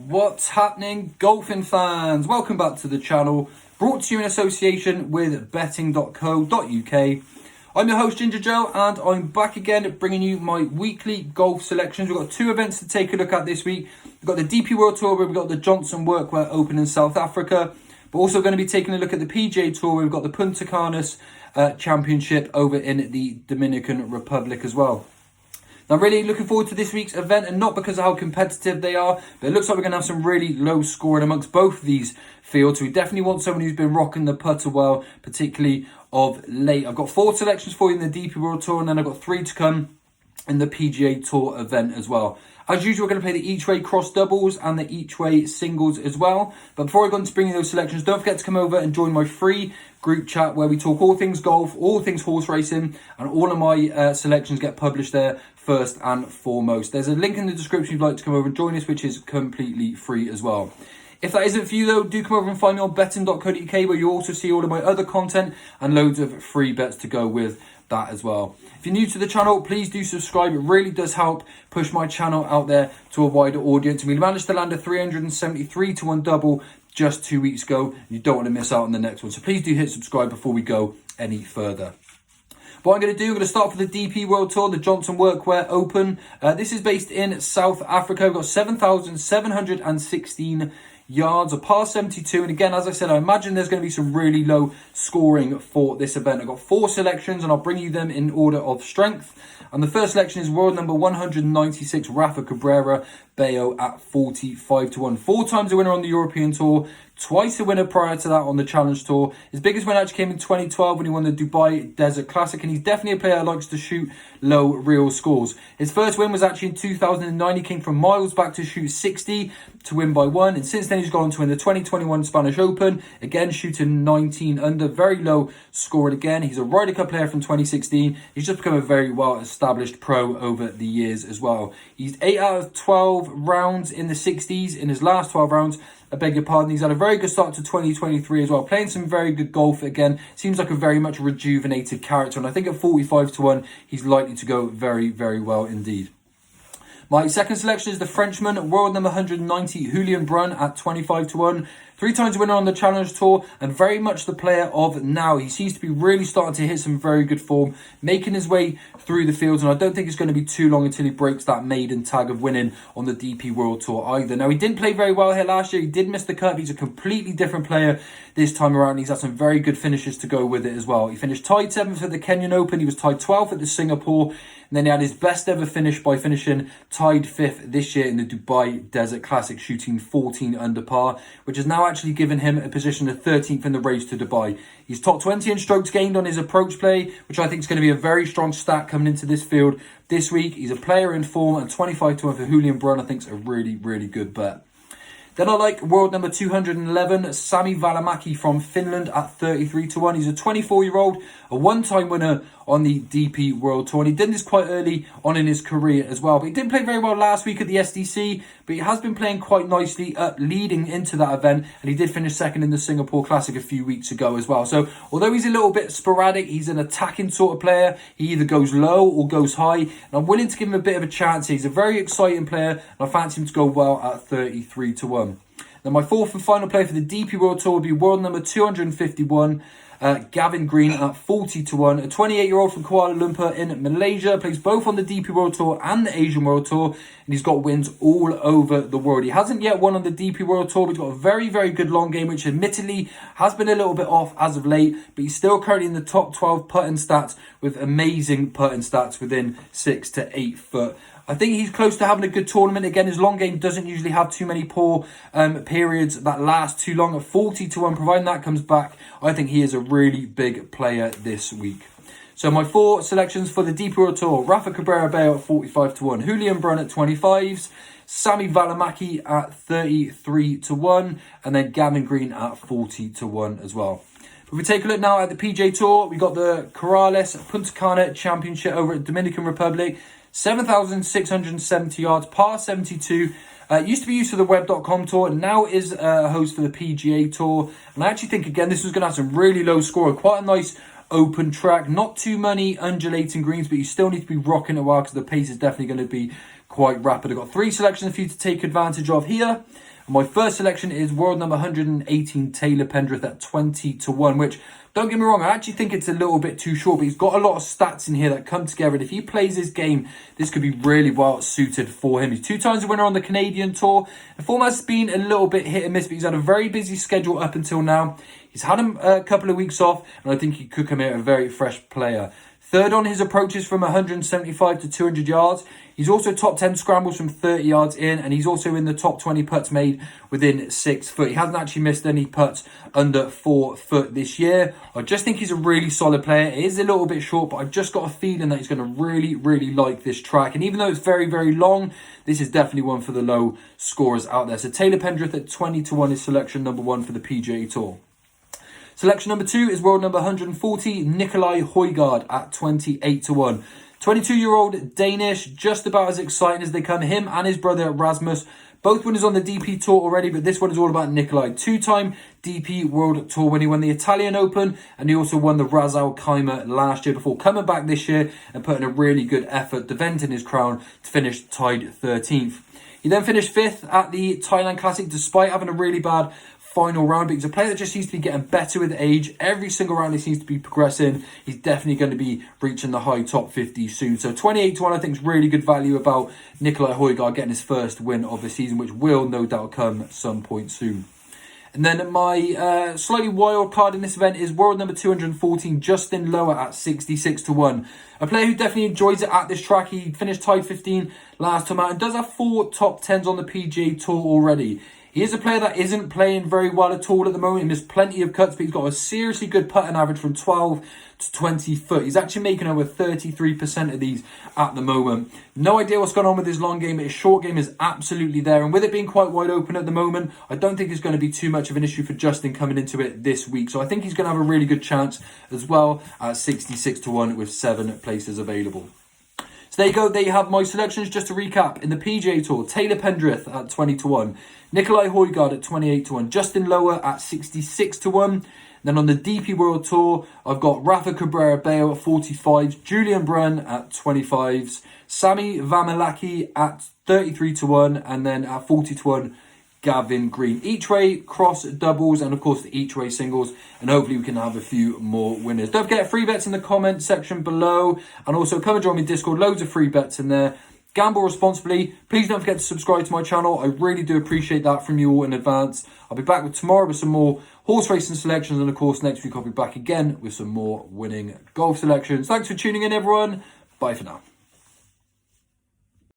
What's happening, golfing fans? Welcome back to the channel, brought to you in association with betting.co.uk. I'm your host Ginger Joe, and I'm back again bringing you my weekly golf selections. We've got two events to take a look at this week. We've got the DP World Tour, where we've got the Jonsson Workwear Open in South Africa. We're also going to be taking a look at the PGA Tour, where we've got the Puntacana Championship over in the Dominican Republic as well. Now, I'm really looking forward to this week's event, and not because of how competitive they are, but it looks like we're going to have some really low scoring amongst both of these fields. So we definitely want someone who's been rocking the putter well, particularly of late. I've got 4 selections for you in the DP World Tour, and then I've got 3 to come in the PGA Tour event as well. As usual, we're going to play the each-way cross doubles and the each-way singles as well. But before I go into bringing those selections, don't forget to come over and join my free group chat where we talk all things golf, all things horse racing, and all of my selections get published there first and foremost. There's a link in the description if you'd like to come over and join us, which is completely free as well. If that isn't for you though, do come over and find me on betting.co.uk, where you'll also see all of my other content and loads of free bets to go with that as well. If you're new to the channel, please do subscribe. It really does help push my channel out there to a wider audience. And we managed to land a 373 to 1 double just 2 weeks ago. You don't want to miss out on the next one. So please do hit subscribe before we go any further. What I'm going to do, I'm going to start for the DP World Tour, the Jonsson Workwear Open. This is based in South Africa. We've got 7,716 yards, a par 72. And again, as I said, I imagine there's going to be some really low scoring for this event. I've got 4 selections, and I'll bring you them in order of strength. And the first selection is world number 196, Rafa Cabrera Bello at 45 to 1. 4 times a winner on the European Tour, twice a winner prior to that on the Challenge Tour. His biggest win actually came in 2012 when he won the Dubai Desert Classic, and he's definitely a player who likes to shoot low real scores. His first win was actually in 2009. He came from miles back to shoot 60 to win by 1, and since then he's gone on to win the 2021 Spanish Open, again shooting 19 under, very low scoring again. He's a Ryder Cup player from 2016. He's just become a very well established pro over the years as well. He's 8 out of 12 rounds in the 60s in his last 12 rounds. I beg your pardon. He's had a very good start to 2023 as well, playing some very good golf again. Seems like a very much rejuvenated character, and I think at 45 to 1 he's likely to go very, very well indeed. My second selection is the Frenchman, world number 190, Julian Brun at 25 to 1. 3 times winner on the Challenge Tour, and very much the player of now. He seems to be really starting to hit some very good form, making his way through the fields, and I don't think it's going to be too long until he breaks that maiden tag of winning on the DP World Tour either. Now, he didn't play very well here last year. He did miss the cut. He's a completely different player this time around. He's had some very good finishes to go with it as well. He finished tied 7th at the Kenyan Open. He was tied 12th at the Singapore. And then he had his best ever finish by finishing tied 5th this year in the Dubai Desert Classic, shooting 14 under par, which has now actually given him a position of 13th in the race to Dubai. He's top 20 in strokes gained on his approach play, which I think is going to be a very strong stat coming into this field this week. He's a player in form, and 25 to 1 for Julian Brun I think is a really, really good bet. Then I like world number 211, Sami Välimäki from Finland at 33 to 1. He's a 24-year-old, a one-time winner on the DP World Tour. And he did this quite early on in his career as well. But he didn't play very well last week at the SDC, but he has been playing quite nicely leading into that event. And he did finish second in the Singapore Classic a few weeks ago as well. So although he's a little bit sporadic, he's an attacking sort of player. He either goes low or goes high. And I'm willing to give him a bit of a chance. He's a very exciting player, and I fancy him to go well at 33 to 1. Then my fourth and final play for the DP World Tour will be world number 251, Gavin Green at 40 to 1. A 28-year-old from Kuala Lumpur in Malaysia, plays both on the DP World Tour and the Asian World Tour, and he's got wins all over the world. He hasn't yet won on the DP World Tour, but he's got a very, very good long game, which admittedly has been a little bit off as of late, but he's still currently in the top 12 putting stats with amazing putting stats within 6 to 8 foot. I think he's close to having a good tournament. Again, his long game doesn't usually have too many poor periods that last too long. At 40 to 1, providing that comes back, I think he is a really big player this week. So my 4 selections for the DP World Tour: Rafa Cabrera Bello at 45 to 1, Julian Brun at 25s, Sami Välimäki at 33 to 1, and then Gavin Green at 40 to 1 as well. If we take a look now at the PGA Tour, we got the Corrales Puntacana Championship over at Dominican Republic. 7,670 yards, par 72. Used to be used for the web.com tour, now is a host for the PGA Tour. And I actually think, again, this was going to have some really low score. Quite a nice open track. Not too many undulating greens, but you still need to be rocking it well because the pace is definitely going to be quite rapid. I've got 3 selections for you to take advantage of here. And my first selection is world number 118, Taylor Pendrith at 20-1, which, don't get me wrong, I actually think it's a little bit too short, but he's got a lot of stats in here that come together. And if he plays his game, this could be really well suited for him. He's 2 times a winner on the Canadian Tour. The format's been a little bit hit and miss, but he's had a very busy schedule up until now. He's had a couple of weeks off, and I think he could come here a very fresh player. Third on his approaches from 175 to 200 yards. He's also top 10 scrambles from 30 yards in, and he's also in the top 20 putts made within 6 foot. He hasn't actually missed any putts under 4 foot this year. I just think he's a really solid player. It is a little bit short, but I've just got a feeling that he's going to really, really like this track. And even though it's very, very long, this is definitely one for the low scorers out there. So Taylor Pendrith at 20-1 is selection number 1 for the PGA Tour. Selection number 2 is world number 140, Nikolai Højgaard at 28-1. 22-year-old Danish, just about as exciting as they come. Him and his brother Rasmus, both winners on the DP Tour already, but this one is all about Nikolai. 2-time DP World Tour winner. He won the Italian Open, and he also won the Ras Al Khaimah last year before coming back this year and putting a really good effort, defending his crown to finish tied 13th. He then finished 5th at the Thailand Classic despite having a really bad final round, but he's a player that just seems to be getting better with age. Every single round he seems to be progressing. He's definitely going to be reaching the high top 50 soon. So 28-1 I think is really good value about Nikolai Højgaard getting his first win of the season, which will no doubt come at some point soon. And then my slightly wild card in this event is world number 214, Justin Lower at 66-1. A player who definitely enjoys it at this track. He finished tied 15 last time out and does have 4 top 10s on the PGA Tour already. He is a player that isn't playing very well at all at the moment. He missed plenty of cuts, but he's got a seriously good putting average from 12 to 20 foot. He's actually making over 33% of these at the moment. No idea what's going on with his long game, but his short game is absolutely there. And with it being quite wide open at the moment, I don't think it's going to be too much of an issue for Justin coming into it this week. So I think he's going to have a really good chance as well at 66-1 with 7 places available. So there you go, there you have my selections. Just to recap, in the PGA Tour, Taylor Pendrith at 20-1, Nikolai Højgaard at 28-1, Justin Lower at 66-1. Then on the DP World Tour, I've got Rafa Cabrera Bello at 45s, Julian Brunn at 25s, Sami Vamelaki at 33-1, and then at 40-1, Gavin Green. Each way cross doubles and of course the each way singles, and hopefully we can have a few more winners. Don't forget free bets in the comment section below, and also come and join me in Discord. Loads of free bets in there. Gamble responsibly. Please don't forget to subscribe to my channel. I really do appreciate that from you all in advance. I'll be back with tomorrow with some more horse racing selections, and of course next week I'll be back again with some more winning golf selections. Thanks for tuning in, everyone. Bye for now.